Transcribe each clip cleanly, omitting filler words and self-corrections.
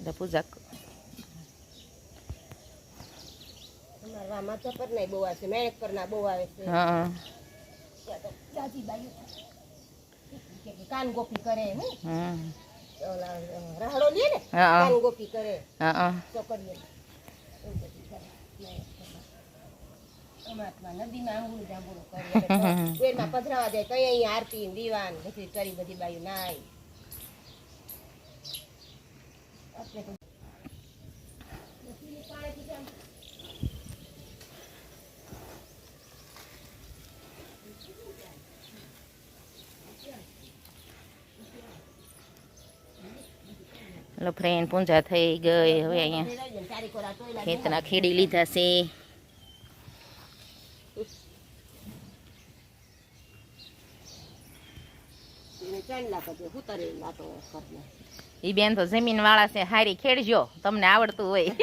એટલે પૂજા કાન ગોપી કરે રાહડો લે ને કાન ગોપી કરે છોકરીઓ નદીમાં આંગળું જાંબુડું કરે પધરાવા જાય કઈ અહીંયા આરતી દીવાન બધી કરી બધી બાયું નાય હેલો ફ્રેન્ડ પૂંજા થઈ ગઈ હવે અહીંયા ખેતના ખેડી લીધા છે ઈ બેન તો જમીન વાળા છે હારી ખેડજો તમને આવડતું હોય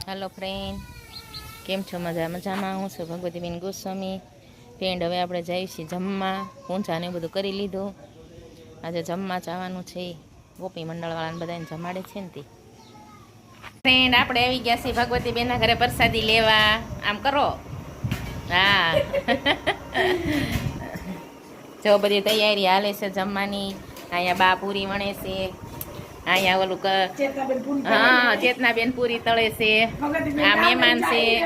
હેલો ફ્રેન્ડ કેમ છો મજામાં હું છું ભગવતીબેન ગોસ્વામી ફ્રેન્ડ હવે આપણે જઈએ છીએ જમવા પૂંછાને બધું કરી લીધું આજે જમવા જવાનું છે ગોપી મંડળવાળાને બધાને જમાડે છે ને તે ફ્રેન્ડ આપણે આવી ગયા છીએ ભગવતીબેનના ઘરે પ્રસાદી લેવા આમ કરો હા જો બધી તૈયારી હાલે છે જમવાની અહીંયા બા પૂરી વણે છે અહીંયા ઓલું હા ચેતનાબેન પૂરી તળે છે આ મહેમાન છે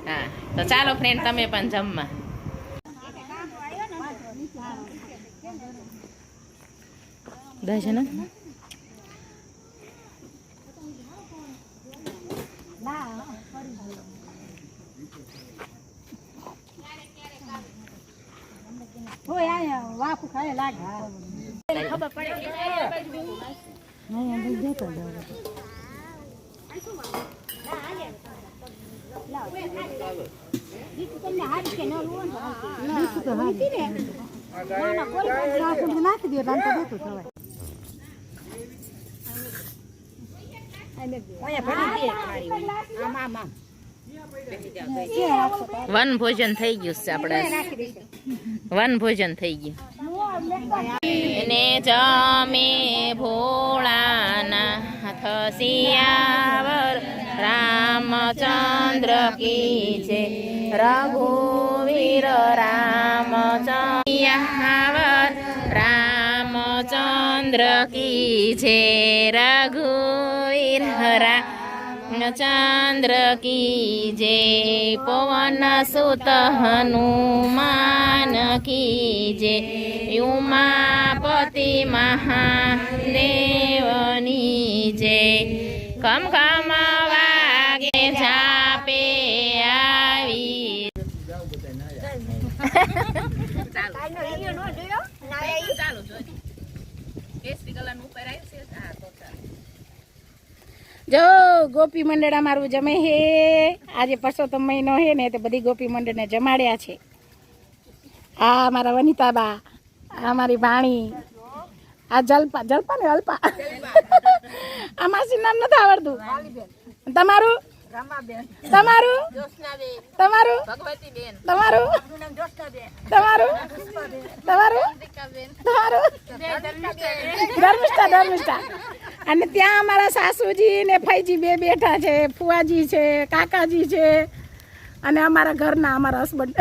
હા તો ચાલો ફ્રેન્ડ તમે પણ જમવા દર્શન વાપુ ખાય લાગે ખબર પડે વન ભોજન થઈ ગયું છે આપણે વન ભોજન થઈ ગયું એને જમે ભોળાના હાથ સિયાવર રામચંદ્ર કી છે રઘુવીર રામચંદ્ર રામચંદ્ર કી છે રઘુવીર રામચંદ્ર કી જય પવન સુત હનુમાન કી જય ઉમાપતિ મહાદેવની જય ખમ ખમ વાગે જાપે આવી જો ગોપી મંડળ અમારું જમે હે આજે પરસોત્તમ મહિનો હે ને તે બધી ગોપી મંડળને જમાડ્યા છે આ મારા વનિતાબા આ મારી ભાણી આ જલપા જલપા ને અલ્પા આ માસી નામ નથી આવડતું તમારું તમારું તમારું તમારું તમારું તમારું તમારું ધર્મિષ્ઠા અને ત્યાં અમારા સાસુજી ને ફઈજી બે બેઠા છે ફુવાજી છે કાકાજી છે અને અમારા ઘરના અમારા હસબન્ડ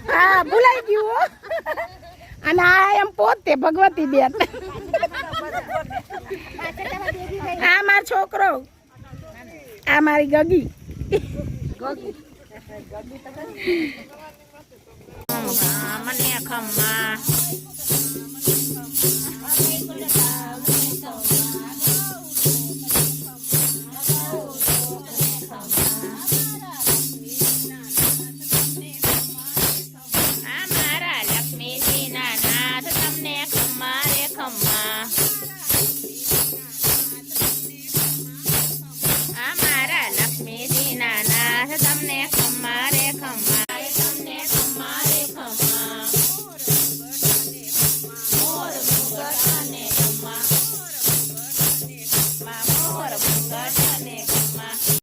હા ભૂલાઈ ગયું અને આ એમ પોતે ભગવતી બેન આ મારો છોકરો આ મારી ગગી મને ખમ્મા